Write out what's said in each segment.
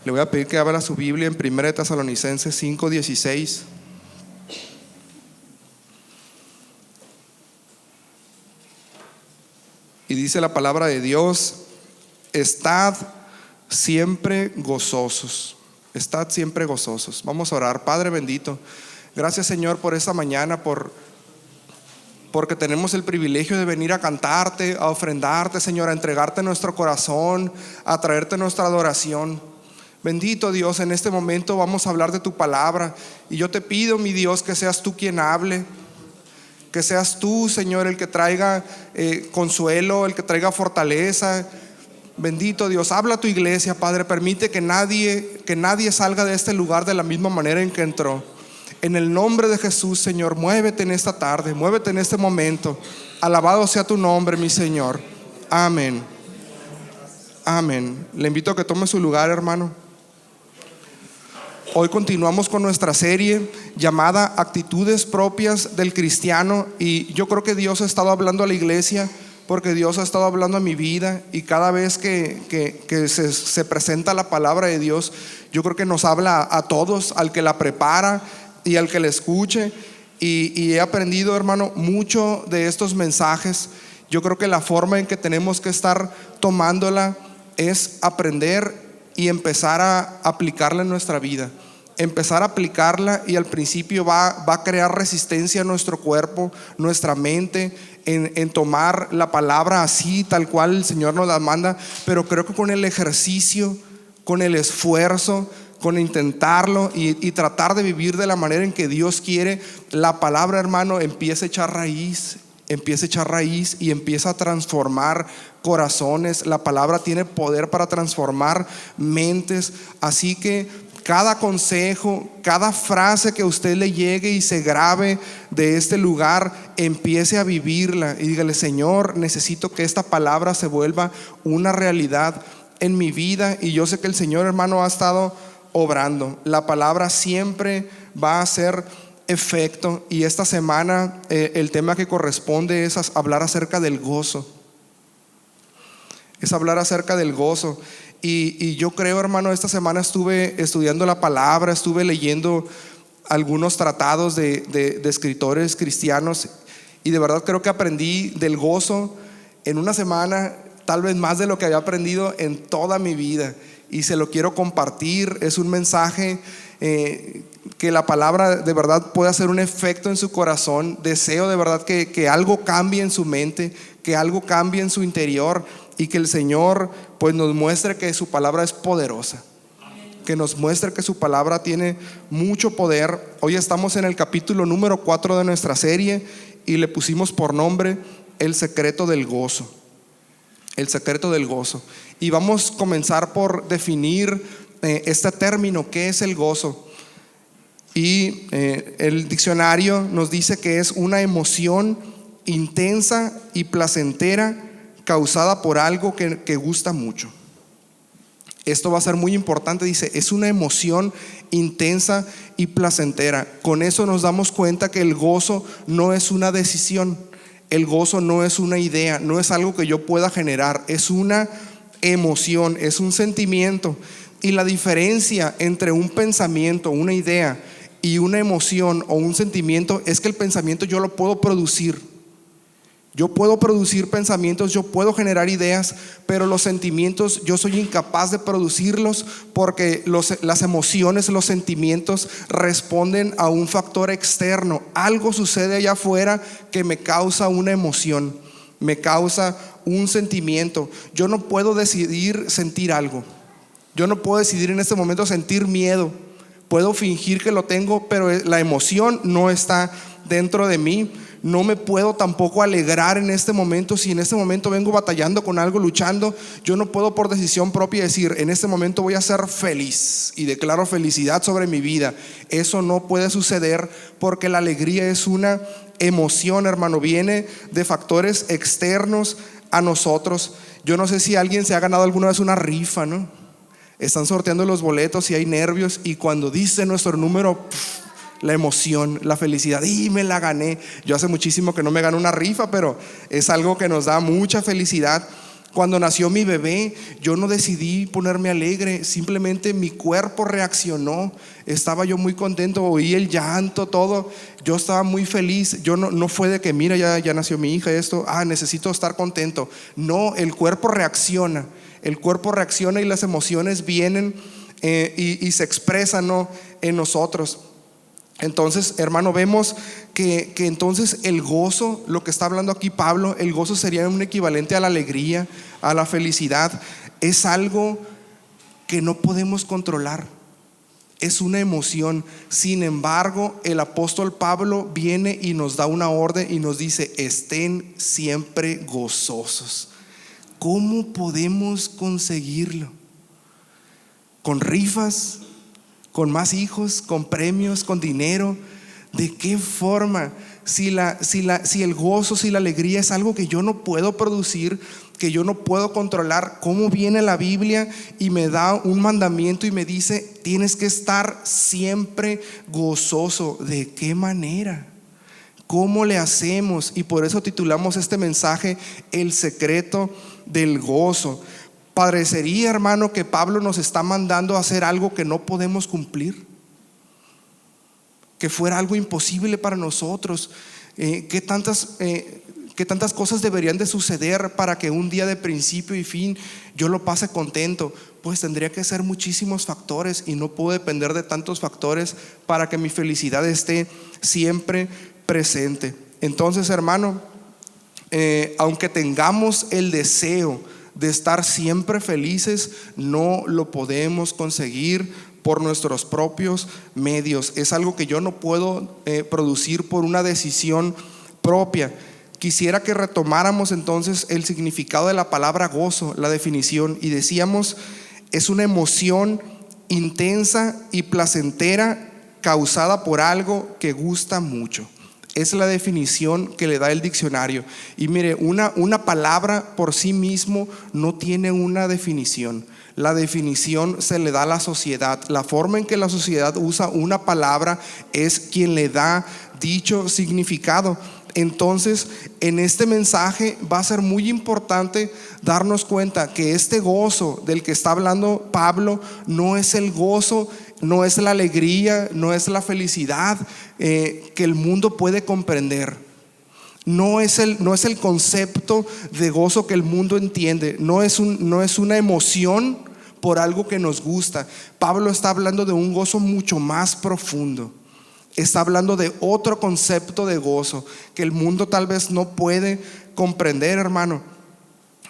Le voy a pedir que abra su Biblia en 1 Tesalonicenses 5:16. Y dice la palabra de Dios: estad siempre gozosos. Estad siempre gozosos. Vamos a orar. Padre bendito, gracias Señor por esta mañana, porque tenemos el privilegio de venir a cantarte, a ofrendarte, Señor, a entregarte nuestro corazón, a traerte nuestra adoración. Bendito Dios, en este momento vamos a hablar de tu palabra, y yo te pido, mi Dios, que seas tú quien hable, que seas tú, Señor, el que traiga consuelo, el que traiga fortaleza. Bendito Dios, habla a tu iglesia, Padre. Permite que nadie salga de este lugar de la misma manera en que entró. En el nombre de Jesús, Señor, muévete en esta tarde, muévete en este momento. Alabado sea tu nombre, mi Señor. Amén. Amén. Le invito a que tome su lugar, hermano. Hoy continuamos con nuestra serie llamada Actitudes propias del cristiano, y yo creo que Dios ha estado hablando a la iglesia, porque Dios ha estado hablando a mi vida, y cada vez que se presenta la palabra de Dios, yo creo que nos habla a todos, al que la prepara y al que la escuche, y he aprendido, hermano, mucho de estos mensajes. Yo creo que la forma en que tenemos que estar tomándola es aprender y empezar a aplicarla en nuestra vida. Empezar a aplicarla, y al principio va a crear resistencia a nuestro cuerpo, nuestra mente, en tomar la palabra así, tal cual el Señor nos la manda. Pero creo que con el ejercicio, con el esfuerzo, con intentarlo y tratar de vivir de la manera en que Dios quiere, la palabra, hermano, empieza a echar raíz y empieza a transformar corazones. La palabra tiene poder para transformar mentes. Así que cada consejo, cada frase que a usted le llegue y se grabe de este lugar, empiece a vivirla y dígale: Señor, necesito que esta palabra se vuelva una realidad en mi vida. Y yo sé que el Señor, hermano, ha estado obrando. La palabra siempre va a hacer efecto, y esta semana el tema que corresponde es hablar acerca del gozo. Es hablar acerca del gozo. Y yo creo, hermano, esta semana estuve estudiando la palabra, estuve leyendo algunos tratados de escritores cristianos, y de verdad creo que aprendí del gozo en una semana, tal vez más de lo que había aprendido en toda mi vida, y se lo quiero compartir. Es un mensaje que la palabra de verdad puede hacer un efecto en su corazón. Deseo de verdad que algo cambie en su mente, que algo cambie en su interior, y que el Señor pues nos muestre que su palabra es poderosa, que nos muestre que su palabra tiene mucho poder. Hoy estamos en el capítulo número 4 de nuestra serie, y le pusimos por nombre El secreto del gozo. El secreto del gozo. Y vamos a comenzar por definir este término: ¿qué es el gozo? Y el diccionario nos dice que es una emoción intensa y placentera causada por algo que gusta mucho. Esto va a ser muy importante. Dice, es una emoción intensa y placentera. Con eso nos damos cuenta que el gozo no es una decisión. El gozo no es una idea, no es algo que yo pueda generar. Es una emoción, es un sentimiento. Y la diferencia entre un pensamiento, una idea, y una emoción o un sentimiento es que el pensamiento yo lo puedo producir. Yo puedo producir pensamientos, yo puedo generar ideas, pero los sentimientos yo soy incapaz de producirlos, porque las emociones, los sentimientos responden a un factor externo. Algo sucede allá afuera que me causa una emoción, me causa un sentimiento. Yo no puedo decidir sentir algo. Yo no puedo decidir en este momento sentir miedo. Puedo fingir que lo tengo, pero la emoción no está dentro de mí. No me puedo tampoco alegrar en este momento. Si en este momento vengo batallando con algo, luchando, yo no puedo por decisión propia decir: en este momento voy a ser feliz y declaro felicidad sobre mi vida. Eso no puede suceder, porque la alegría es una emoción, hermano. Viene de factores externos a nosotros. Yo no sé si alguien se ha ganado alguna vez una rifa, ¿no? Están sorteando los boletos y hay nervios, y cuando dice nuestro número, la emoción, la felicidad, y me la gané. Yo hace muchísimo que no me gano una rifa, pero es algo que nos da mucha felicidad. Cuando nació mi bebé, yo no decidí ponerme alegre, simplemente mi cuerpo reaccionó. Estaba yo muy contento, oí el llanto, todo. Yo estaba muy feliz. Yo no fue de que mira, ya nació mi hija, esto, necesito estar contento. No, el cuerpo reacciona. El cuerpo reacciona y las emociones vienen y se expresan, ¿no?, en nosotros. Entonces, hermano, vemos que entonces el gozo, lo que está hablando aquí Pablo, el gozo sería un equivalente a la alegría, a la felicidad. Es algo que no podemos controlar, es una emoción. Sin embargo, el apóstol Pablo viene y nos da una orden y nos dice: estén siempre gozosos. ¿Cómo podemos conseguirlo? ¿Con rifas? ¿Con más hijos? ¿Con premios? ¿Con dinero? ¿De qué forma? Si el gozo, si la alegría es algo que yo no puedo producir, que yo no puedo controlar, ¿cómo viene la Biblia y me da un mandamiento y me dice: tienes que estar siempre gozoso? ¿De qué manera? ¿Cómo le hacemos? Y por eso titulamos este mensaje: el secreto del gozo. Parecería, hermano, que Pablo nos está mandando a hacer algo que no podemos cumplir, que fuera algo imposible para nosotros. ¿Qué tantas cosas deberían de suceder para que un día de principio y fin yo lo pase contento? Pues tendría que ser muchísimos factores, y no puedo depender de tantos factores para que mi felicidad esté siempre presente. Entonces, hermano, aunque tengamos el deseo de estar siempre felices, no lo podemos conseguir por nuestros propios medios. Es algo que yo no puedo producir por una decisión propia. Quisiera que retomáramos entonces el significado de la palabra gozo, la definición, y decíamos: es una emoción intensa y placentera causada por algo que gusta mucho. Es la definición que le da el diccionario. Y mire, una palabra por sí mismo no tiene una definición. La definición se le da a la sociedad. La forma en que la sociedad usa una palabra es quien le da dicho significado. Entonces, en este mensaje va a ser muy importante darnos cuenta que este gozo del que está hablando Pablo no es el gozo, no es la alegría, no es la felicidad que el mundo puede comprender. No es el concepto de gozo que el mundo entiende. No es una emoción por algo que nos gusta. Pablo está hablando de un gozo mucho más profundo. Está hablando de otro concepto de gozo que el mundo tal vez no puede comprender, hermano.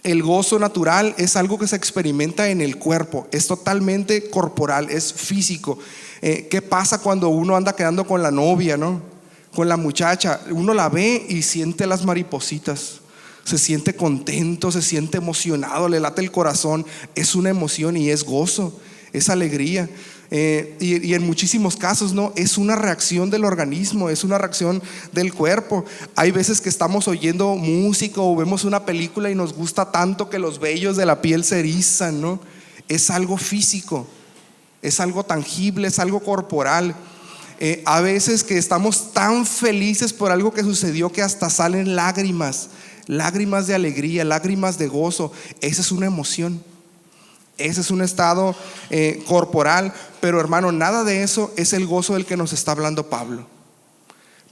El gozo natural es algo que se experimenta en el cuerpo, es totalmente corporal, es físico. ¿Qué pasa cuando uno anda quedando con la novia, ¿no?, con la muchacha? Uno la ve y siente las maripositas, se siente contento, se siente emocionado, le late el corazón. Es una emoción y es gozo, es alegría. Y en muchísimos casos, no, es una reacción del organismo, es una reacción del cuerpo. Hay veces que estamos oyendo música o vemos una película y nos gusta tanto que los vellos de la piel se erizan, ¿no? Es algo físico, es algo tangible, es algo corporal. A veces que estamos tan felices por algo que sucedió que hasta salen lágrimas de alegría, lágrimas de gozo. Esa es una emoción. Ese es un estado corporal. Pero, hermano, nada de eso es el gozo del que nos está hablando Pablo.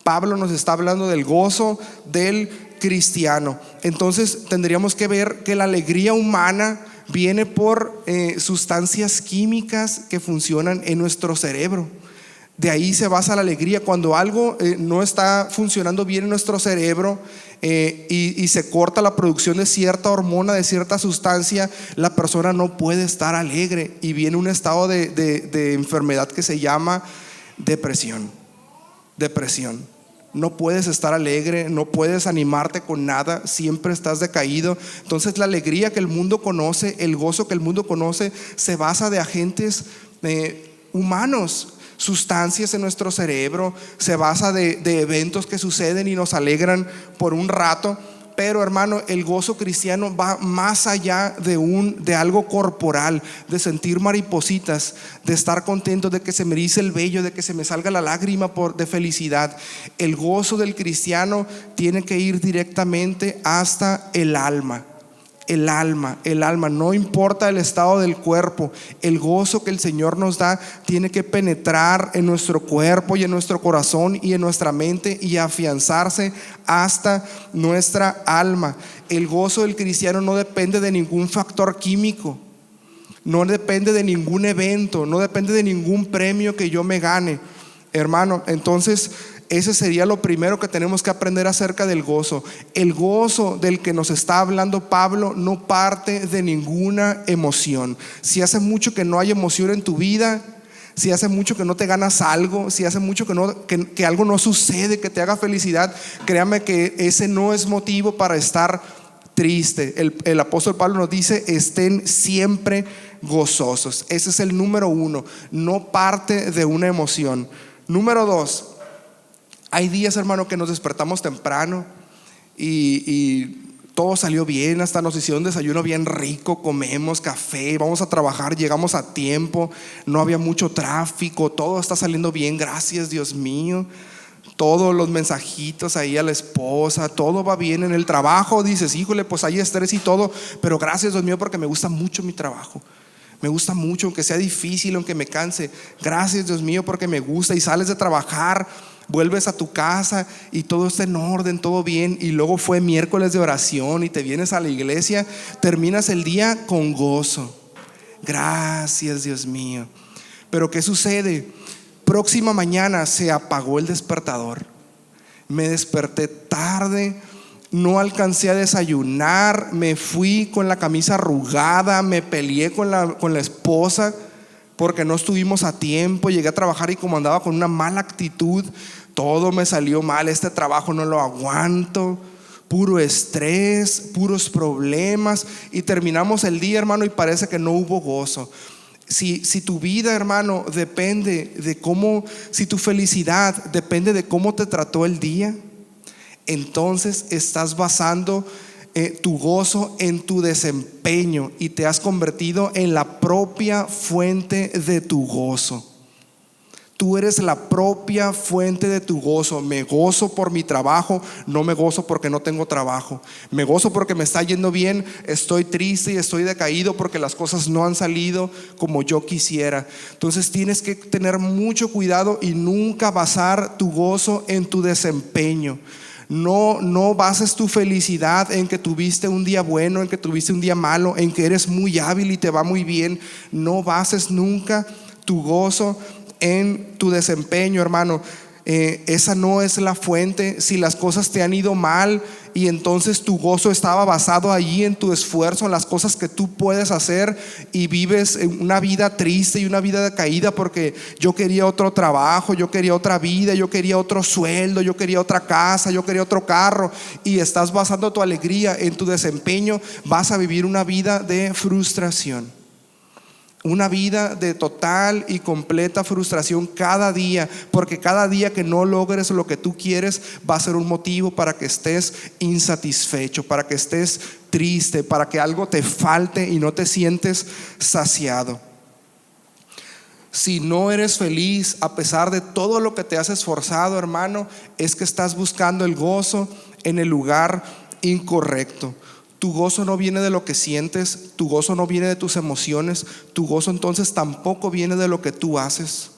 Pablo nos está hablando del gozo del cristiano. Entonces tendríamos que ver que la alegría humana viene por sustancias químicas que funcionan en nuestro cerebro. De ahí se basa la alegría. Cuando algo no está funcionando bien en nuestro cerebro y se corta la producción de cierta hormona, de cierta sustancia, la persona no puede estar alegre y viene un estado de enfermedad que se llama depresión. No puedes estar alegre, no puedes animarte con nada, siempre estás decaído. Entonces la alegría que el mundo conoce, el gozo que el mundo conoce, se basa de agentes humanos, sustancias en nuestro cerebro, se basa de eventos que suceden y nos alegran por un rato. Pero, hermano, el gozo cristiano va más allá de algo corporal, de sentir maripositas, de estar contento, de que se me erice el vello, de que se me salga la lágrima de felicidad. El gozo del cristiano tiene que ir directamente hasta el alma. el alma, no importa el estado del cuerpo, el gozo que el Señor nos da tiene que penetrar en nuestro cuerpo y en nuestro corazón y en nuestra mente y afianzarse hasta nuestra alma. El gozo del cristiano no depende de ningún factor químico, no depende de ningún evento, no depende de ningún premio que yo me gane, hermano. Entonces ese sería lo primero que tenemos que aprender acerca del gozo. El gozo del que nos está hablando Pablo no parte de ninguna emoción. Si hace mucho que no hay emoción en tu vida, si hace mucho que no te ganas algo, si hace mucho que algo no sucede que te haga felicidad, créame que ese no es motivo para estar triste. El apóstol Pablo nos dice: estén siempre gozosos. Ese es el número uno, no parte de una emoción. Número dos, hay días, hermano, que nos despertamos temprano y todo salió bien, hasta nos hicieron desayuno bien rico, comemos café, vamos a trabajar, llegamos a tiempo, no había mucho tráfico, todo está saliendo bien, gracias Dios mío. Todos los mensajitos ahí a la esposa, todo va bien en el trabajo. Dices: híjole, pues hay estrés y todo, pero gracias Dios mío porque me gusta mucho mi trabajo. Me gusta mucho, aunque sea difícil, aunque me canse. Gracias Dios mío porque me gusta. Y sales de trabajar, vuelves a tu casa y todo está en orden, todo bien. Y luego fue miércoles de oración y te vienes a la iglesia, terminas el día con gozo. Gracias Dios mío. Pero ¿qué sucede? Próxima mañana se apagó el despertador. Me desperté tarde, no alcancé a desayunar, me fui con la camisa arrugada, me peleé con la esposa porque no estuvimos a tiempo. Llegué a trabajar y como andaba con una mala actitud, todo me salió mal. Este trabajo no lo aguanto, puro estrés, puros problemas. Y terminamos el día, hermano, y parece que no hubo gozo. Si tu vida, hermano, depende de cómo, si tu felicidad depende de cómo te trató el día, entonces estás basando tu gozo en tu desempeño y te has convertido en la propia fuente de tu gozo. Tú eres la propia fuente de tu gozo. Me gozo por mi trabajo, no me gozo porque no tengo trabajo. Me gozo porque me está yendo bien, estoy triste y estoy decaído porque las cosas no han salido como yo quisiera. Entonces tienes que tener mucho cuidado y nunca basar tu gozo en tu desempeño. No bases tu felicidad en que tuviste un día bueno, en que tuviste un día malo, en que eres muy hábil y te va muy bien. No bases nunca tu gozo en tu desempeño, hermano. Esa no es la fuente. Si las cosas te han ido mal y entonces tu gozo estaba basado allí en tu esfuerzo, en las cosas que tú puedes hacer, y vives una vida triste y una vida decaída porque yo quería otro trabajo, yo quería otra vida, yo quería otro sueldo, yo quería otra casa, yo quería otro carro, y estás basando tu alegría en tu desempeño, vas a vivir una vida de frustración. Una vida de total y completa frustración cada día, porque cada día que no logres lo que tú quieres va a ser un motivo para que estés insatisfecho, para que estés triste, para que algo te falte y no te sientes saciado. Si no eres feliz a pesar de todo lo que te has esforzado, hermano, es que estás buscando el gozo en el lugar incorrecto. Tu gozo no viene de lo que sientes, tu gozo no viene de tus emociones, tu gozo entonces tampoco viene de lo que tú haces,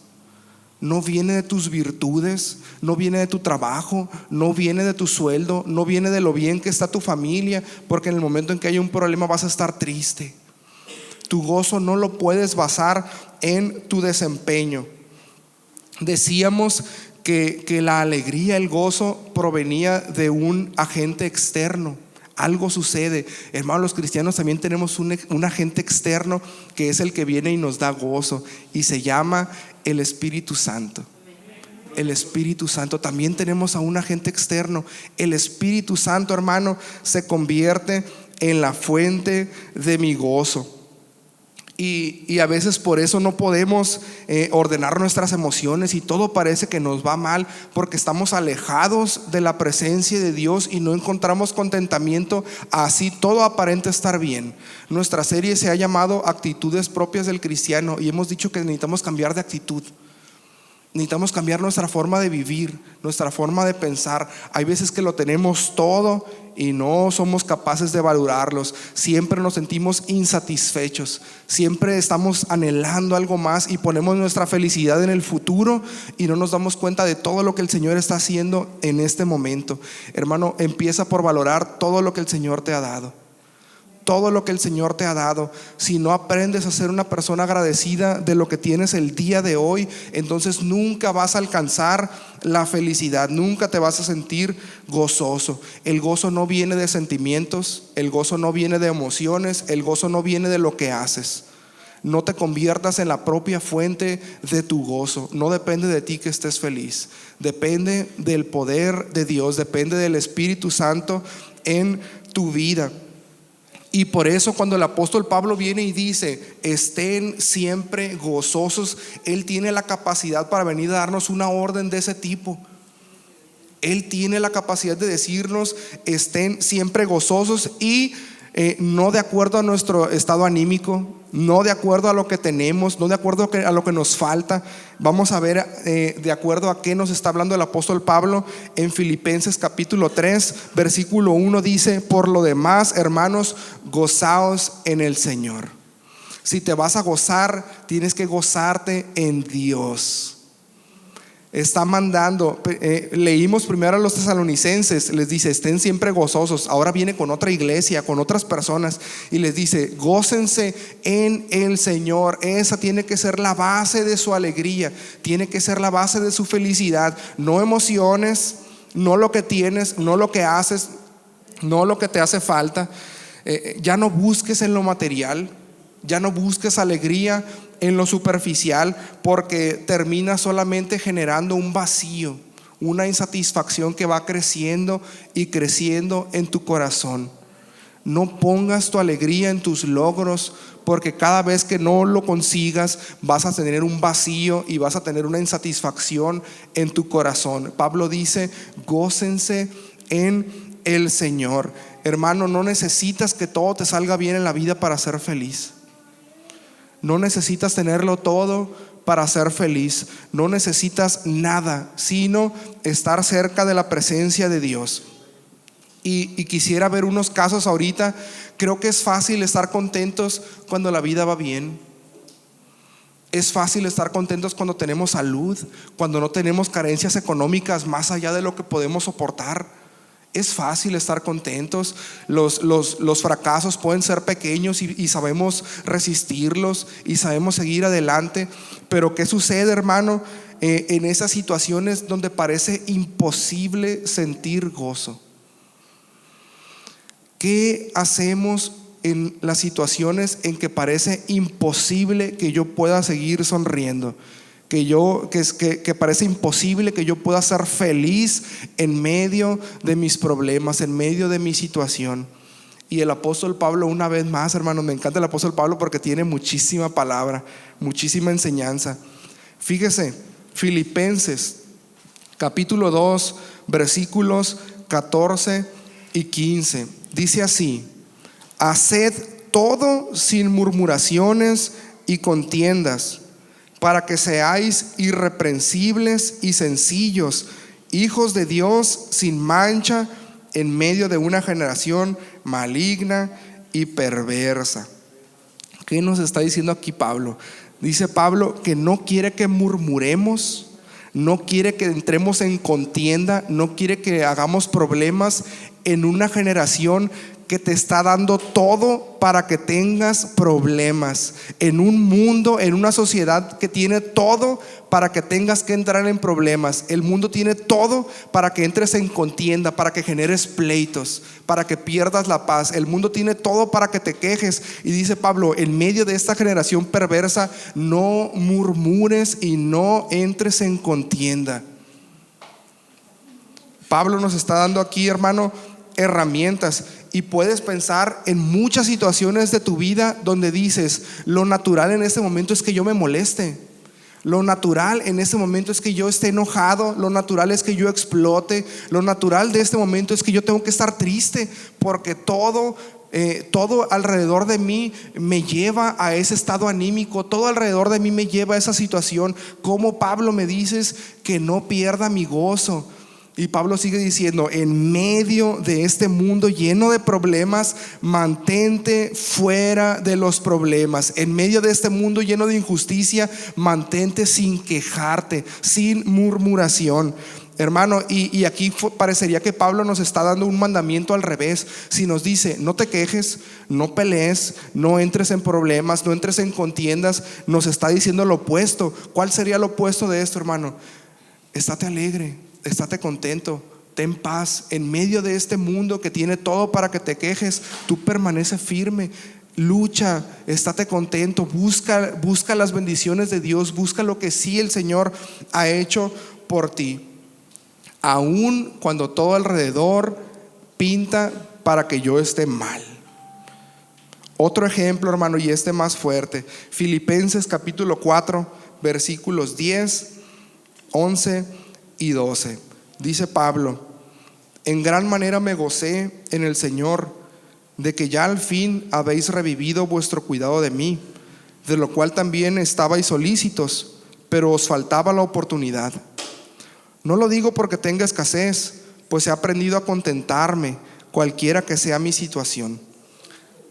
no viene de tus virtudes, no viene de tu trabajo, no viene de tu sueldo, no viene de lo bien que está tu familia, porque en el momento en que hay un problema vas a estar triste. Tu gozo no lo puedes basar en tu desempeño. Decíamos que la alegría, el gozo provenía de un agente externo. Algo sucede, hermano. Los cristianos también tenemos un agente externo que es el que viene y nos da gozo, y se llama el Espíritu Santo. El Espíritu Santo. También tenemos a un agente externo. El Espíritu Santo, hermano, se convierte en la fuente de mi gozo. Y a veces por eso no podemos ordenar nuestras emociones y todo parece que nos va mal, porque estamos alejados de la presencia de Dios y no encontramos contentamiento. Así todo aparenta estar bien. Nuestra serie se ha llamado Actitudes propias del cristiano, y hemos dicho que necesitamos cambiar de actitud. Necesitamos cambiar nuestra forma de vivir, nuestra forma de pensar. Hay veces que lo tenemos todo y no somos capaces de valorarlos. Siempre nos sentimos insatisfechos. Siempre estamos anhelando algo más y ponemos nuestra felicidad en el futuro y no nos damos cuenta de todo lo que el Señor está haciendo en este momento. Hermano, empieza por valorar todo lo que el Señor te ha dado. Todo lo que el Señor te ha dado. Si no aprendes a ser una persona agradecida de lo que tienes el día de hoy, entonces nunca vas a alcanzar la felicidad, nunca te vas a sentir gozoso. El gozo no viene de sentimientos, el gozo no viene de emociones, el gozo no viene de lo que haces. No te conviertas en la propia fuente de tu gozo. No depende de ti que estés feliz, depende del poder de Dios, depende del Espíritu Santo en tu vida. Y por eso cuando el apóstol Pablo viene y dice estén siempre gozosos, él tiene la capacidad para venir a darnos una orden de ese tipo. Él tiene la capacidad de decirnos estén siempre gozosos y no de acuerdo a nuestro estado anímico, no de acuerdo a lo que tenemos, no de acuerdo a lo que nos falta. Vamos a ver de acuerdo a qué nos está hablando el apóstol Pablo en Filipenses capítulo 3 versículo 1 dice: por lo demás, hermanos, gozaos en el Señor. Si te vas a gozar, tienes que gozarte en Dios. Está mandando, leímos primero a los tesalonicenses, les dice estén siempre gozosos. Ahora viene con otra iglesia, con otras personas y les dice gócense en el Señor. Esa tiene que ser la base de su alegría, tiene que ser la base de su felicidad. No emociones, no lo que tienes, no lo que haces, no lo que te hace falta. Ya no busques en lo material, ya no busques alegría en lo superficial, porque termina solamente generando un vacío, una insatisfacción que va creciendo y creciendo en tu corazón. No pongas tu alegría en tus logros, porque cada vez que no lo consigas vas a tener un vacío y vas a tener una insatisfacción en tu corazón. Pablo dice gócense en el Señor. Hermano, no necesitas que todo te salga bien en la vida para ser feliz. No necesitas tenerlo todo para ser feliz. No necesitas nada, sino estar cerca de la presencia de Dios. Y quisiera ver unos casos ahorita. Creo que es fácil estar contentos cuando la vida va bien. Es fácil estar contentos cuando tenemos salud, cuando no tenemos carencias económicas más allá de lo que podemos soportar. Es fácil estar contentos. Los fracasos pueden ser pequeños y sabemos resistirlos y sabemos seguir adelante. Pero ¿qué sucede, hermano, en esas situaciones donde parece imposible sentir gozo? ¿Qué hacemos en las situaciones en que parece imposible que yo pueda seguir sonriendo? Que parece imposible que yo pueda ser feliz en medio de mis problemas, en medio de mi situación. Y el apóstol Pablo, una vez más, hermanos, me encanta el apóstol Pablo porque tiene muchísima palabra, muchísima enseñanza. Fíjese, Filipenses capítulo 2 versículos 14 y 15 dice así: haced todo sin murmuraciones y contiendas, para que seáis irreprensibles y sencillos, hijos de Dios sin mancha, en medio de una generación maligna y perversa. ¿Qué nos está diciendo aquí Pablo? Dice Pablo que no quiere que murmuremos, no quiere que entremos en contienda, no quiere que hagamos problemas en una generación que te está dando todo para que tengas problemas, en un mundo, en una sociedad que tiene todo para que tengas que entrar en problemas. El mundo tiene todo para que entres en contienda, para que generes pleitos, para que pierdas la paz. El mundo tiene todo para que te quejes. Y dice Pablo, en medio de esta generación perversa, no murmures y no entres en contienda. Pablo nos está dando aquí, hermano, herramientas. Y puedes pensar en muchas situaciones de tu vida donde dices, lo natural en este momento es que yo me moleste, lo natural en este momento es que yo esté enojado, lo natural es que yo explote, lo natural de este momento es que yo tengo que estar triste, porque todo todo alrededor de mí me lleva a ese estado anímico, todo alrededor de mí me lleva a esa situación. Como Pablo me dices que no pierda mi gozo. Y Pablo sigue diciendo: en medio de este mundo lleno de problemas, mantente fuera de los problemas. En medio de este mundo lleno de injusticia, mantente sin quejarte, sin murmuración. Hermano, y aquí parecería que Pablo nos está dando un mandamiento al revés. Si nos dice: no te quejes, no pelees, no entres en problemas, no entres en contiendas, nos está diciendo lo opuesto. ¿Cuál sería lo opuesto de esto, hermano? Estate alegre, estate contento, ten paz. En medio de este mundo que tiene todo para que te quejes, tú permanece firme. Lucha, estate contento, busca las bendiciones de Dios, busca lo que sí el Señor ha hecho por ti. Aun cuando todo alrededor pinta para que yo esté mal. Otro ejemplo, hermano, y este más fuerte: Filipenses capítulo 4, versículos 10, 11 y 12. Dice Pablo: en gran manera me gocé en el Señor de que ya al fin habéis revivido vuestro cuidado de mí, de lo cual también estabais solícitos, pero os faltaba la oportunidad. No lo digo porque tenga escasez, pues he aprendido a contentarme, cualquiera que sea mi situación.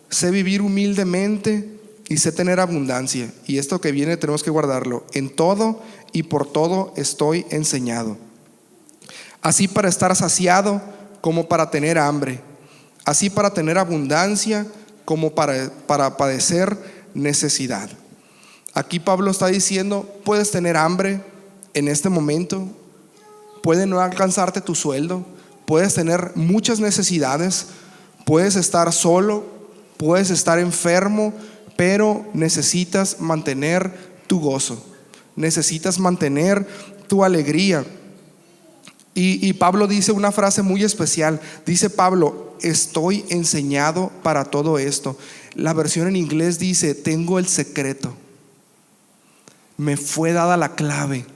Sé vivir humildemente y sé tener abundancia. Y esto que viene tenemos que guardarlo: en todo y por todo estoy enseñado, así para estar saciado como para tener hambre, así para tener abundancia como para padecer necesidad. Aquí Pablo está diciendo: puedes tener hambre en este momento, puede no alcanzarte tu sueldo, puedes tener muchas necesidades, puedes estar solo, puedes estar enfermo, pero necesitas mantener tu gozo, necesitas mantener tu alegría. Y Pablo dice una frase muy especial. Dice Pablo: estoy enseñado para todo esto. La versión en inglés dice: tengo el secreto, me fue dada la clave.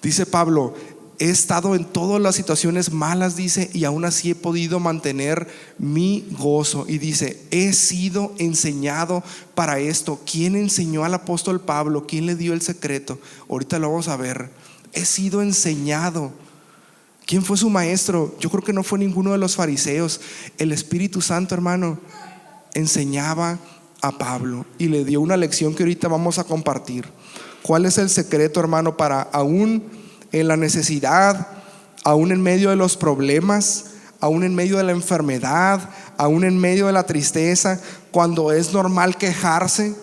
Dice Pablo: he estado en todas las situaciones malas, dice, y aún así he podido mantener mi gozo. Y dice: he sido enseñado para esto. ¿Quién enseñó al apóstol Pablo? ¿Quién le dio el secreto? Ahorita lo vamos a ver. He sido enseñado. ¿Quién fue su maestro? Yo creo que no fue ninguno de los fariseos. El Espíritu Santo, hermano, enseñaba a Pablo y le dio una lección que ahorita vamos a compartir. ¿Cuál es el secreto, hermano, para aún en la necesidad, aún en medio de los problemas, aún en medio de la enfermedad, aún en medio de la tristeza, cuando es normal quejarse,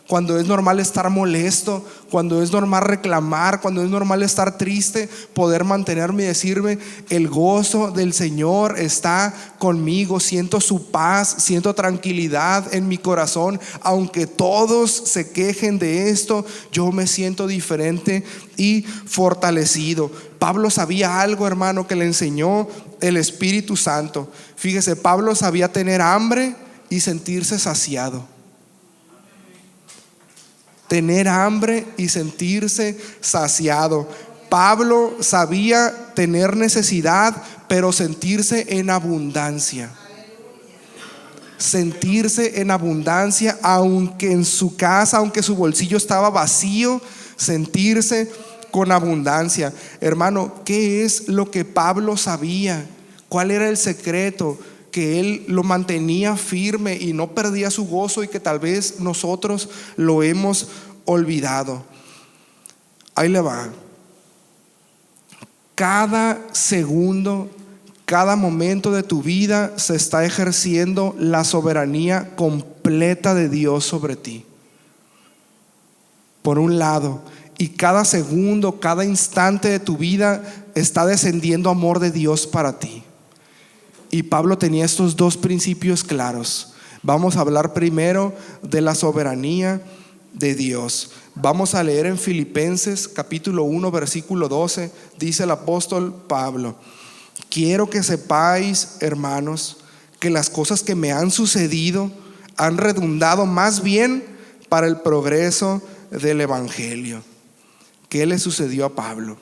cuando es normal estar molesto, cuando es normal reclamar, cuando es normal estar triste, poder mantenerme y decirme: el gozo del Señor está conmigo, siento su paz, siento tranquilidad en mi corazón? Aunque todos se quejen de esto, yo me siento diferente y fortalecido. Pablo sabía algo, hermano, que le enseñó el Espíritu Santo. Fíjese, Pablo sabía tener hambre y sentirse saciado. Tener hambre y sentirse saciado. Pablo sabía tener necesidad, pero sentirse en abundancia. Sentirse en abundancia, aunque en su casa, aunque su bolsillo estaba vacío, sentirse con abundancia. Hermano, ¿qué es lo que Pablo sabía? ¿Cuál era el secreto? Que él lo mantenía firme y no perdía su gozo, y que tal vez nosotros lo hemos olvidado. Ahí le va. Cada segundo, cada momento de tu vida se está ejerciendo la soberanía completa de Dios sobre ti, por un lado. Y cada segundo, cada instante de tu vida está descendiendo amor de Dios para ti. Y Pablo tenía estos dos principios claros. Vamos a hablar primero de la soberanía de Dios. Vamos a leer en Filipenses capítulo 1, versículo 12. Dice el apóstol Pablo: quiero que sepáis, hermanos, que las cosas que me han sucedido han redundado más bien para el progreso del evangelio. ¿Qué le sucedió a Pablo?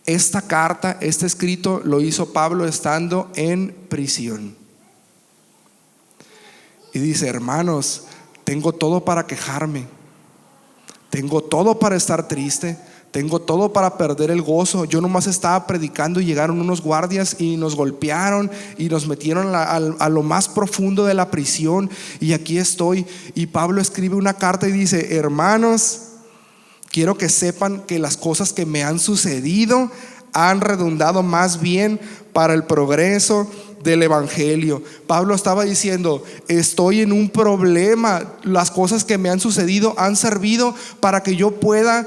Esta carta, este escrito lo hizo Pablo estando en prisión. Y dice: hermanos, tengo todo para quejarme, tengo todo para estar triste, tengo todo para perder el gozo. Yo nomás estaba predicando y llegaron unos guardias y nos golpearon y nos metieron a lo más profundo de la prisión, y aquí estoy. Y Pablo escribe una carta y dice: hermanos, quiero que sepan que las cosas que me han sucedido han redundado más bien para el progreso del evangelio. Pablo estaba diciendo: estoy en un problema, las cosas que me han sucedido han servido para que yo pueda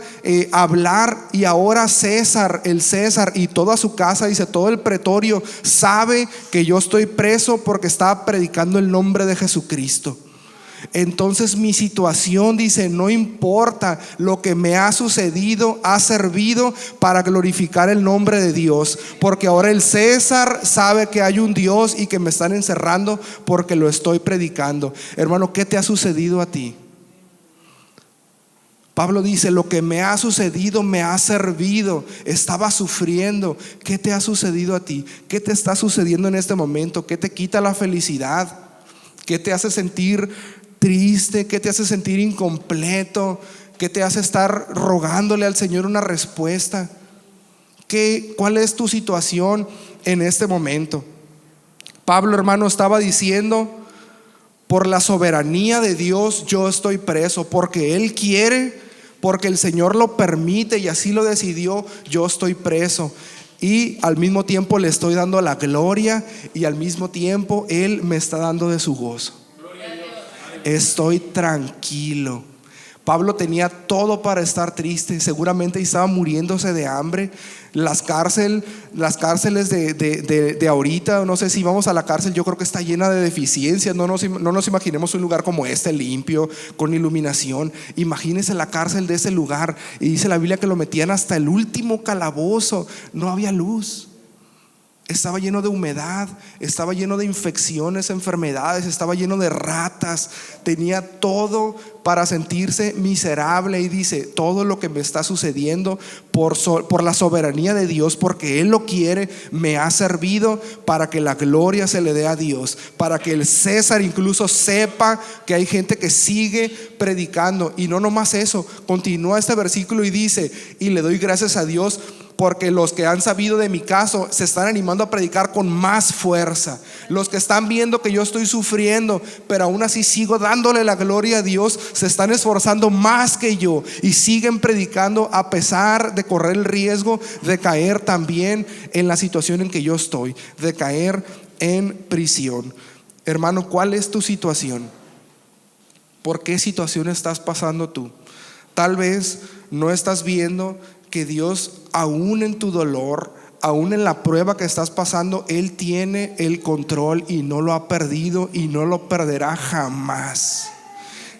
hablar, y ahora el César y toda su casa, dice, todo el pretorio sabe que yo estoy preso porque estaba predicando el nombre de Jesucristo. Entonces mi situación, dice, no importa, lo que me ha sucedido ha servido para glorificar el nombre de Dios, porque ahora el César sabe que hay un Dios y que me están encerrando porque lo estoy predicando. Hermano, ¿qué te ha sucedido a ti? Pablo dice: lo que me ha sucedido me ha servido. Estaba sufriendo. ¿Qué te ha sucedido a ti? ¿Qué te está sucediendo en este momento? ¿Qué te quita la felicidad? ¿Qué te hace sentir triste? ¿Qué te hace sentir incompleto? ¿Qué te hace estar rogándole al Señor una respuesta? ¿Cuál es tu situación en este momento? Pablo, hermano, estaba diciendo: por la soberanía de Dios yo estoy preso, porque Él quiere, porque el Señor lo permite y así lo decidió, yo estoy preso. Y al mismo tiempo le estoy dando la gloria, y al mismo tiempo Él me está dando de su gozo. Estoy tranquilo. Pablo tenía todo para estar triste, seguramente estaba muriéndose de hambre. Las cárceles de ahorita, no sé si vamos a la cárcel, yo creo que está llena de deficiencias. No nos imaginemos un lugar como este, limpio, con iluminación. Imagínense la cárcel de ese lugar, y dice la Biblia que lo metían hasta el último calabozo. No había luz, estaba lleno de humedad, estaba lleno de infecciones, enfermedades, estaba lleno de ratas. Tenía todo para sentirse miserable, y dice: todo lo que me está sucediendo por la soberanía de Dios, porque Él lo quiere, me ha servido para que la gloria se le dé a Dios, para que el César incluso sepa que hay gente que sigue predicando. Y no nomás eso, continúa este versículo y dice: y le doy gracias a Dios porque los que han sabido de mi caso se están animando a predicar con más fuerza. Los que están viendo que yo estoy sufriendo, pero aún así sigo dándole la gloria a Dios, se están esforzando más que yo y siguen predicando a pesar de correr el riesgo de caer también en la situación en que yo estoy, de caer en prisión. Hermano, ¿cuál es tu situación? ¿Por qué situación estás pasando tú? Tal vez no estás viendo que Dios, aún en tu dolor, aún en la prueba que estás pasando, Él tiene el control y no lo ha perdido y no lo perderá jamás.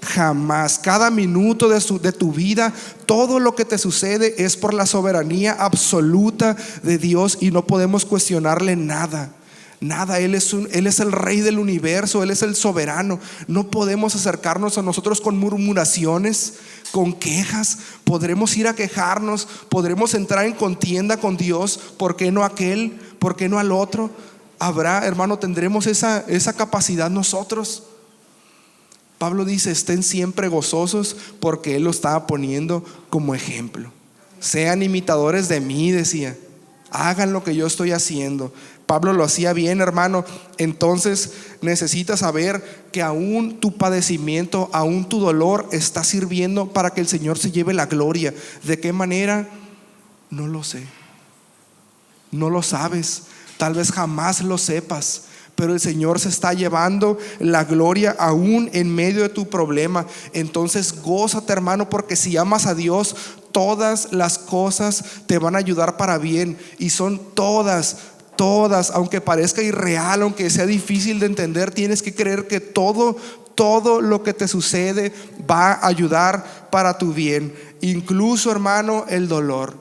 Jamás. Cada minuto de tu vida, todo lo que te sucede es por la soberanía absoluta de Dios, y no podemos cuestionarle nada. Nada. Él es el rey del universo, Él es el soberano. No podemos acercarnos a nosotros con murmuraciones, con quejas. Podremos ir a quejarnos, podremos entrar en contienda con Dios. ¿Por qué no aquel? ¿Por qué no al otro? Hermano, tendremos esa capacidad nosotros. Pablo dice: estén siempre gozosos, porque Él lo estaba poniendo como ejemplo. Sean imitadores de mí, decía. Hagan lo que yo estoy haciendo. Pablo lo hacía bien, hermano. Entonces necesitas saber que aún tu padecimiento, aún tu dolor está sirviendo para que el Señor se lleve la gloria. ¿De qué manera? No lo sé. No lo sabes. Tal vez jamás lo sepas. Pero el Señor se está llevando la gloria aún en medio de tu problema. Entonces gózate, hermano, porque si amas a Dios, todas las cosas te van a ayudar para bien. Y son todas, aunque parezca irreal, aunque sea difícil de entender, tienes que creer que todo lo que te sucede va a ayudar para tu bien. Incluso, hermano, el dolor,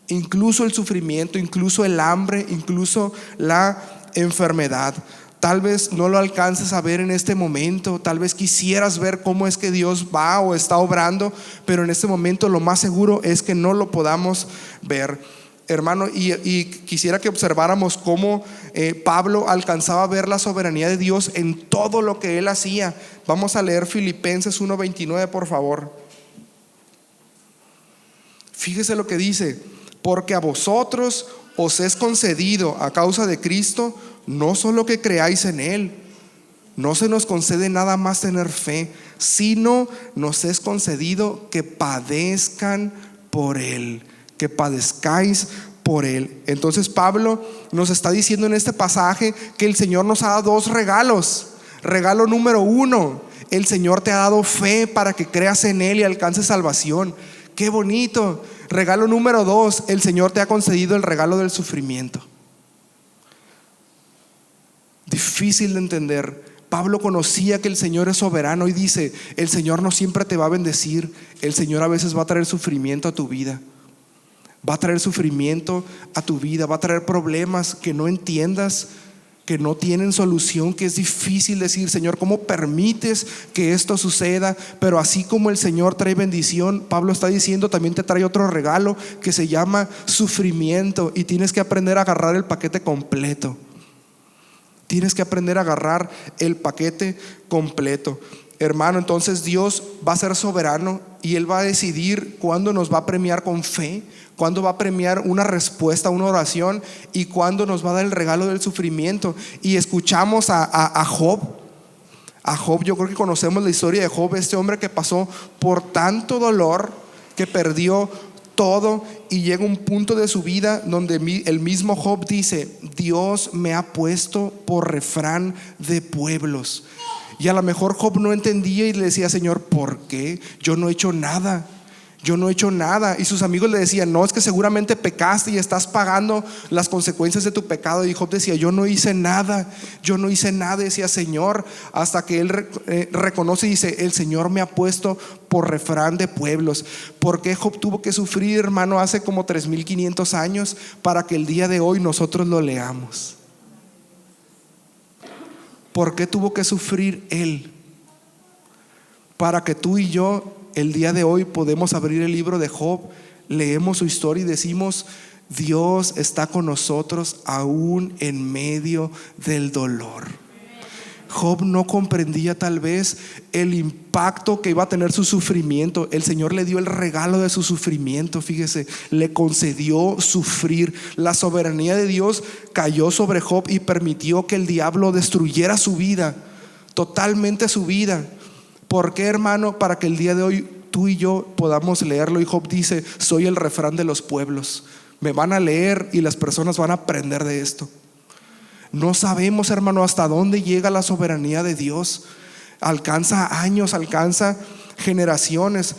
incluso el sufrimiento, incluso el hambre, incluso la enfermedad. Tal vez no lo alcances a ver en este momento, tal vez quisieras ver cómo es que Dios va o está obrando, pero en este momento lo más seguro es que no lo podamos ver. hermano, y quisiera que observáramos cómo Pablo alcanzaba a ver la soberanía de Dios en todo lo que él hacía. Vamos a leer Filipenses 1:29, por favor. Fíjese lo que dice: porque a vosotros os es concedido a causa de Cristo no solo que creáis en Él. No se nos concede nada más tener fe, sino nos es concedido que padezcan por Él, que padezcáis por Él. Entonces Pablo nos está diciendo en este pasaje que el Señor nos ha dado dos regalos. Regalo número uno: el Señor te ha dado fe para que creas en Él y alcances salvación. ¡Qué bonito! Regalo número dos: el Señor te ha concedido el regalo del sufrimiento. Difícil de entender. Pablo conocía que el Señor es soberano y dice: el Señor no siempre te va a bendecir. El Señor a veces va a traer sufrimiento a tu vida. Va a traer sufrimiento a tu vida. Va a traer problemas que no entiendas, que no tienen solución, que es difícil decir: Señor, ¿cómo permites que esto suceda? Pero así como el Señor trae bendición, Pablo está diciendo, también te trae otro regalo que se llama sufrimiento. Y tienes que aprender a agarrar el paquete completo. Tienes que aprender a agarrar el paquete completo, hermano. Entonces Dios va a ser soberano y Él va a decidir cuándo nos va a premiar con fe, cuándo va a premiar una respuesta a una oración y cuándo nos va a dar el regalo del sufrimiento. Y escuchamos a Job. A Job, yo creo que conocemos la historia de Job, este hombre que pasó por tanto dolor, que perdió todo, y llega un punto de su vida donde el mismo Job dice: Dios me ha puesto por refrán de pueblos. Y a lo mejor Job no entendía y le decía: Señor, ¿por qué? Yo no he hecho nada. Yo no he hecho nada. Y sus amigos le decían: no, es que seguramente pecaste y estás pagando las consecuencias de tu pecado. Y Job decía: yo no hice nada. Yo no hice nada. Decía: Señor, hasta que él reconoce y dice: el Señor me ha puesto por refrán de pueblos. ¿Por qué Job tuvo que sufrir, hermano, hace como 3500 años para que el día de hoy nosotros lo leamos? ¿Por qué tuvo que sufrir él? Para que tú y yo el día de hoy podemos abrir el libro de Job, leemos su historia y decimos: Dios está con nosotros aún en medio del dolor. Job no comprendía tal vez el impacto que iba a tener su sufrimiento. El Señor le dio el regalo de su sufrimiento, fíjese, le concedió sufrir. La soberanía de Dios cayó sobre Job y permitió que el diablo destruyera su vida, totalmente su vida. ¿Por qué, hermano? Para que el día de hoy tú y yo podamos leerlo. Y Job dice: soy el refrán de los pueblos. Me van a leer y las personas van a aprender de esto. No sabemos, hermano, hasta dónde llega la soberanía de Dios. Alcanza años, alcanza generaciones.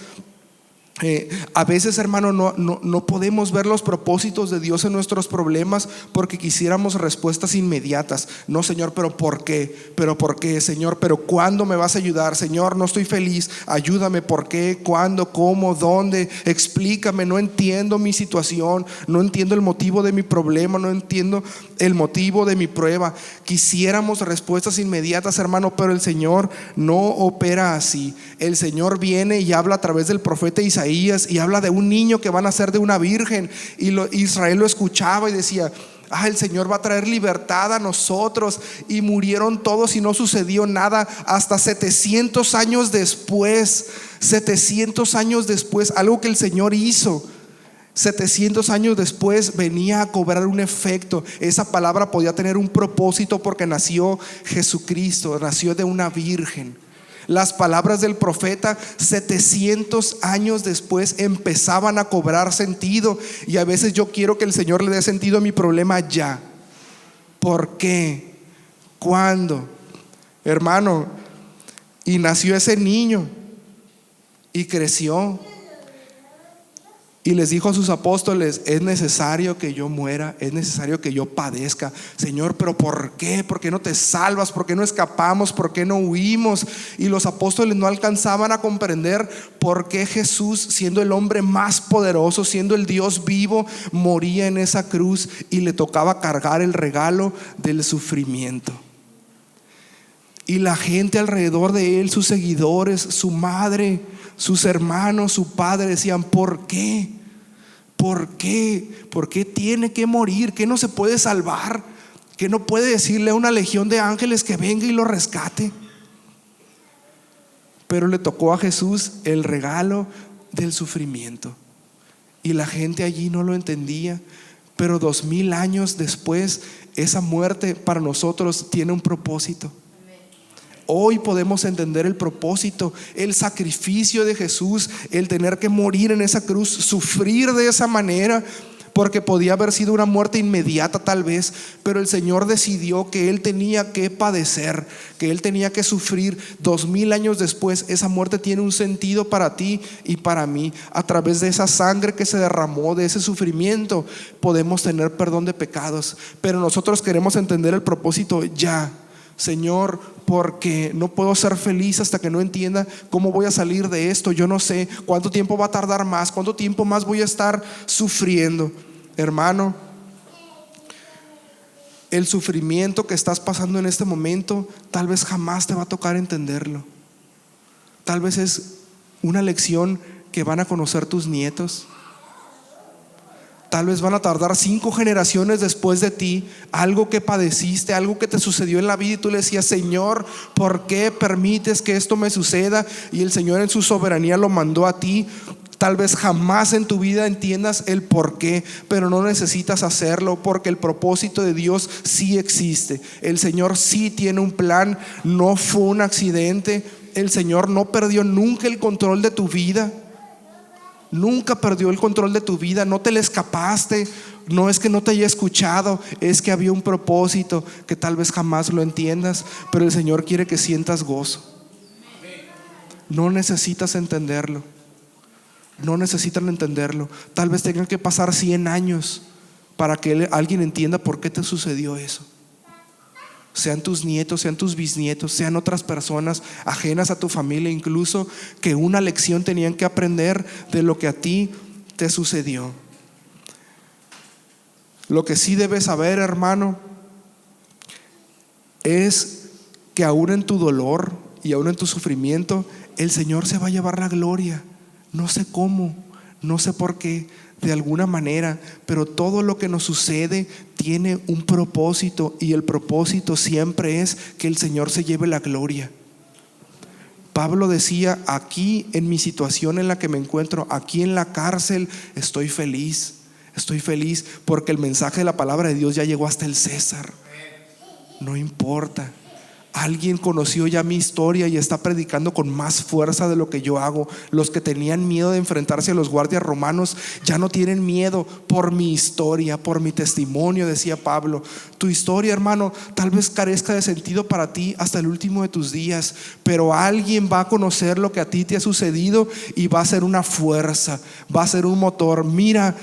A veces, hermano, no podemos ver los propósitos de Dios en nuestros problemas porque quisiéramos respuestas inmediatas. No, Señor, pero ¿por qué? ¿Pero por qué, Señor? ¿Pero cuándo me vas a ayudar? Señor, no estoy feliz, ayúdame. ¿Por qué? ¿Cuándo? ¿Cómo? ¿Dónde? Explícame. No entiendo mi situación, no entiendo el motivo de mi problema, no entiendo el motivo de mi prueba. Quisiéramos respuestas inmediatas, hermano, pero el Señor no opera así. El Señor viene y habla a través del profeta Isaías y habla de un niño que va a nacer de una virgen. Y Israel lo escuchaba y decía: el Señor va a traer libertad a nosotros. Y murieron todos y no sucedió nada hasta 700 años después. 700 años después, algo que el Señor hizo 700 años después venía a cobrar un efecto. Esa palabra podía tener un propósito porque nació Jesucristo, nació de una virgen. Las palabras del profeta 700 años después empezaban a cobrar sentido. Y a veces yo quiero que el Señor le dé sentido a mi problema ya. ¿Por qué? ¿Cuándo? Hermano, y nació ese niño y creció y les dijo a sus apóstoles: es necesario que yo muera, es necesario que yo padezca. Señor, pero ¿por qué? ¿Por qué no te salvas? ¿Por qué no escapamos? ¿Por qué no huimos? Y los apóstoles no alcanzaban a comprender por qué Jesús, siendo el hombre más poderoso, siendo el Dios vivo, moría en esa cruz y le tocaba cargar el regalo del sufrimiento. Y la gente alrededor de él, sus seguidores, su madre, sus hermanos, su padre, decían: ¿por qué? ¿Por qué? ¿Por qué tiene que morir? ¿Qué no se puede salvar? ¿Qué no puede decirle a una legión de ángeles que venga y lo rescate? Pero le tocó a Jesús el regalo del sufrimiento, y la gente allí no lo entendía. Pero 2000 años después, esa muerte para nosotros tiene un propósito. Hoy podemos entender el propósito, el sacrificio de Jesús, el tener que morir en esa cruz, sufrir de esa manera, porque podía haber sido una muerte inmediata tal vez, pero el Señor decidió que Él tenía que padecer, que Él tenía que sufrir. 2000 años después, esa muerte tiene un sentido para ti y para mí. A través de esa sangre que se derramó, de ese sufrimiento, podemos tener perdón de pecados. Pero nosotros queremos entender el propósito ya. Señor, porque no puedo ser feliz hasta que no entienda cómo voy a salir de esto. Yo no sé cuánto tiempo va a tardar más, cuánto tiempo más voy a estar sufriendo. Hermano, el sufrimiento que estás pasando en este momento tal vez jamás te va a tocar entenderlo. Tal vez es una lección que van a conocer tus nietos. Tal vez van a tardar 5 generaciones después de ti. Algo que padeciste, algo que te sucedió en la vida, y tú le decías: Señor, ¿por qué permites que esto me suceda? Y el Señor en su soberanía lo mandó a ti. Tal vez jamás en tu vida entiendas el por qué, pero no necesitas hacerlo, porque el propósito de Dios sí existe. El Señor sí tiene un plan. No fue un accidente. El Señor no perdió nunca el control de tu vida. Nunca perdió el control de tu vida. No te le escapaste. No es que no te haya escuchado, es que había un propósito que tal vez jamás lo entiendas, pero el Señor quiere que sientas gozo. No necesitas entenderlo. No necesitan entenderlo. Tal vez tengan que pasar 100 años para que alguien entienda por qué te sucedió eso. Sean tus nietos, sean tus bisnietos, sean otras personas ajenas a tu familia, incluso, que una lección tenían que aprender de lo que a ti te sucedió. Lo que sí debes saber, hermano, es que aún en tu dolor y aún en tu sufrimiento, el Señor se va a llevar la gloria. No sé cómo, no sé por qué, de alguna manera, pero todo lo que nos sucede tiene un propósito, y el propósito siempre es que el Señor se lleve la gloria. Pablo decía: aquí en mi situación en la que me encuentro, aquí en la cárcel, estoy feliz porque el mensaje de la palabra de Dios ya llegó hasta el César. No importa. Alguien conoció ya mi historia y está predicando con más fuerza de lo que yo hago. Los que tenían miedo de enfrentarse a los guardias romanos ya no tienen miedo por mi historia, por mi testimonio, decía Pablo. Tu historia, hermano, tal vez carezca de sentido para ti hasta el último de tus días, pero alguien va a conocer lo que a ti te ha sucedido y va a ser una fuerza, va a ser un motor. Mira,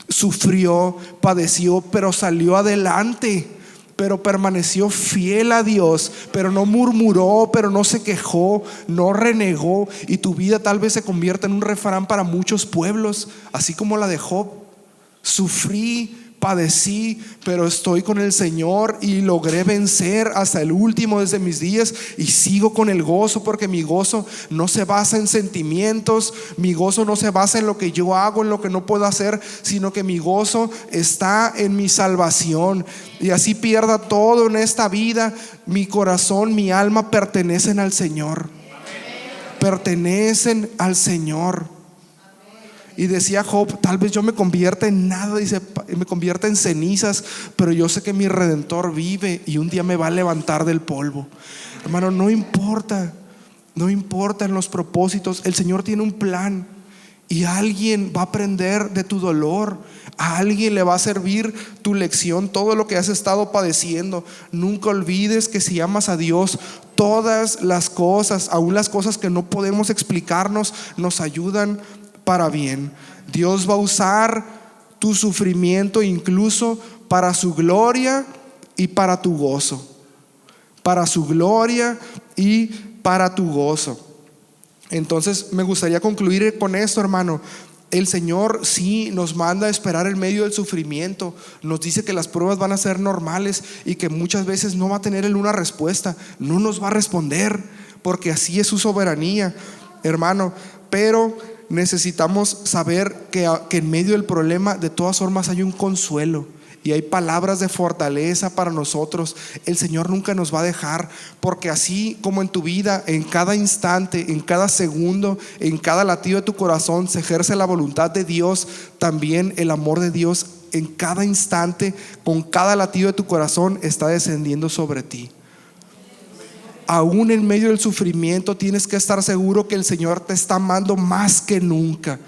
sufrió, padeció, pero salió adelante. Pero permaneció fiel a Dios, pero no murmuró, pero no se quejó, no renegó. Y tu vida tal vez se convierta en un refrán para muchos pueblos, así como la de Job. Sufrí, padecí, pero estoy con el Señor y logré vencer hasta el último desde mis días, y sigo con el gozo, porque mi gozo no se basa en sentimientos, mi gozo no se basa en lo que yo hago, en lo que no puedo hacer, sino que mi gozo está en mi salvación. Y así pierda todo en esta vida, mi corazón, mi alma pertenecen al Señor. Pertenecen al Señor. Y decía Job: tal vez yo me convierta en nada, dice, me convierta en cenizas, pero yo sé que mi Redentor vive y un día me va a levantar del polvo. Hermano, no importa en los propósitos. El Señor tiene un plan, y alguien va a aprender de tu dolor. A alguien le va a servir tu lección, todo lo que has estado padeciendo. Nunca olvides que si amas a Dios, todas las cosas, aún las cosas que no podemos explicarnos, nos ayudan para bien. Dios va a usar tu sufrimiento incluso para su gloria y para tu gozo. Para su gloria y para tu gozo. Entonces me gustaría concluir con esto, hermano. El Señor sí nos manda a esperar en medio del sufrimiento. Nos dice que las pruebas van a ser normales y que muchas veces no va a tener Él una respuesta. No nos va a responder, porque así es su soberanía, hermano. Pero necesitamos saber que en medio del problema de todas formas hay un consuelo y hay palabras de fortaleza para nosotros. El Señor nunca nos va a dejar, porque así como en tu vida, en cada instante, en cada segundo, en cada latido de tu corazón se ejerce la voluntad de Dios, también el amor de Dios en cada instante, con cada latido de tu corazón, está descendiendo sobre ti. Aún en medio del sufrimiento tienes que estar seguro que el Señor te está amando más que nunca.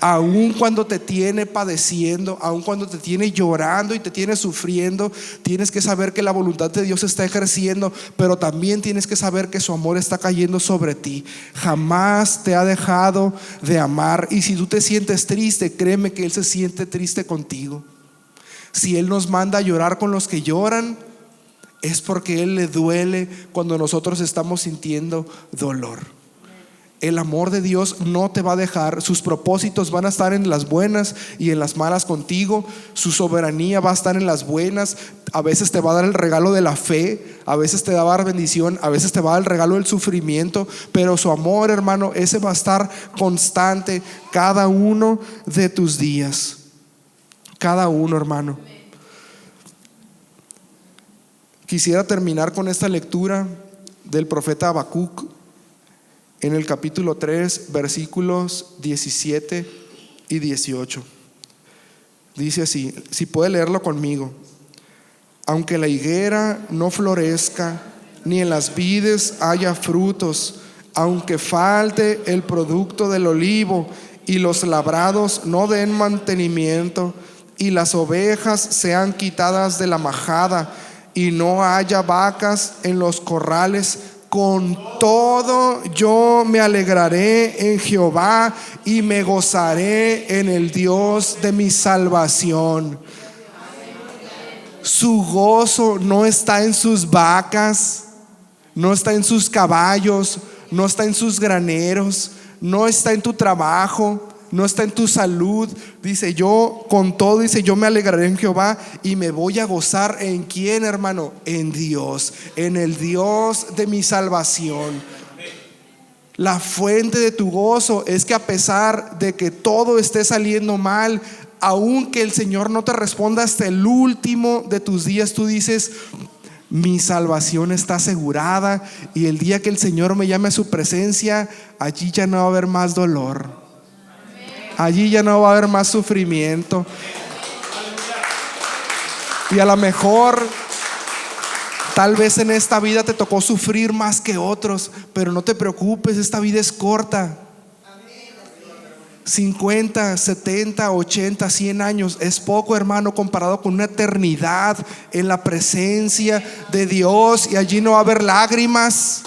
Aún cuando te tiene padeciendo, aún cuando te tiene llorando y te tiene sufriendo, tienes que saber que la voluntad de Dios está ejerciendo, pero también tienes que saber que su amor está cayendo sobre ti. Jamás te ha dejado de amar. Y si tú te sientes triste, créeme que Él se siente triste contigo. Si Él nos manda a llorar con los que lloran, es porque Él le duele cuando nosotros estamos sintiendo dolor. El amor de Dios no te va a dejar. Sus propósitos van a estar en las buenas y en las malas contigo. Su soberanía va a estar en las buenas. A veces te va a dar el regalo de la fe, a veces te va a dar bendición, a veces te va a dar el regalo del sufrimiento, pero su amor, hermano, ese va a estar constante cada uno de tus días. Cada uno, hermano. Quisiera terminar con esta lectura del profeta Habacuc en el capítulo 3, versículos 17 y 18. Dice así, si puede leerlo conmigo: aunque la higuera no florezca, ni en las vides haya frutos, aunque falte el producto del olivo, y los labrados no den mantenimiento, y las ovejas sean quitadas de la majada, y no haya vacas en los corrales, con todo yo me alegraré en Jehová y me gozaré en el Dios de mi salvación. Su gozo no está en sus vacas, no está en sus caballos, no está en sus graneros, no está en tu trabajo, no está en tu salud. Dice, yo con todo, dice, yo me alegraré en Jehová y me voy a gozar. ¿En quién, hermano? En Dios, en el Dios de mi salvación. La fuente de tu gozo es que a pesar de que todo esté saliendo mal, aunque el Señor no te responda hasta el último de tus días, tú dices, mi salvación está asegurada, y el día que el Señor me llame a su presencia, allí ya no va a haber más dolor. Allí ya no va a haber más sufrimiento. Y a lo mejor, tal vez en esta vida te tocó sufrir más que otros, pero no te preocupes, esta vida es corta. 50, 70, 80, 100 años es poco, hermano, comparado con una eternidad en la presencia de Dios. Y allí no va a haber lágrimas,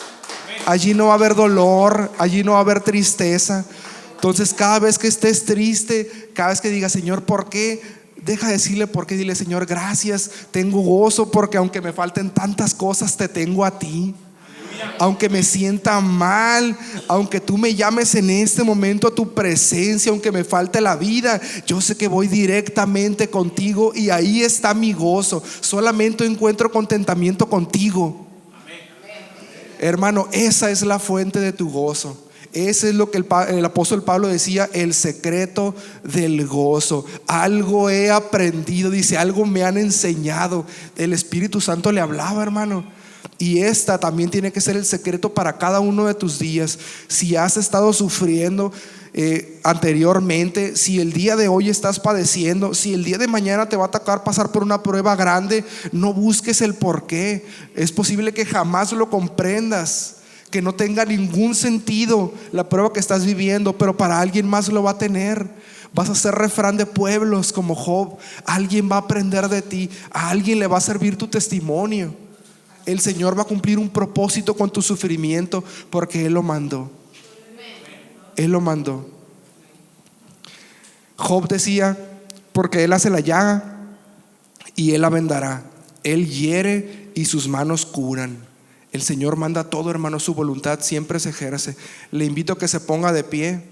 allí no va a haber dolor, allí no va a haber tristeza. Entonces, cada vez que estés triste, cada vez que digas, Señor, ¿por qué? Deja de decirle por qué, dile, Señor, gracias, tengo gozo porque aunque me falten tantas cosas, te tengo a ti. Aunque me sienta mal, aunque tú me llames en este momento a tu presencia, aunque me falte la vida, yo sé que voy directamente contigo y ahí está mi gozo. Solamente encuentro contentamiento contigo. Hermano, esa es la fuente de tu gozo. Ese es lo que el apóstol Pablo decía, el secreto del gozo. Algo he aprendido, dice, algo me han enseñado. El Espíritu Santo le hablaba, hermano. Y esta también tiene que ser el secreto para cada uno de tus días. Si has estado sufriendo anteriormente, si el día de hoy estás padeciendo, si el día de mañana te va a tocar pasar por una prueba grande, no busques el por qué. Es posible que jamás lo comprendas, que no tenga ningún sentido la prueba que estás viviendo, pero para alguien más lo va a tener. Vas a ser refrán de pueblos como Job. Alguien va a aprender de ti, a alguien le va a servir tu testimonio. El Señor va a cumplir un propósito con tu sufrimiento porque Él lo mandó. Él lo mandó. Job decía, porque Él hace la llaga y Él la vendará. Él hiere y sus manos curan. El Señor manda todo, hermano, su voluntad siempre se ejerce. Le invito a que se ponga de pie.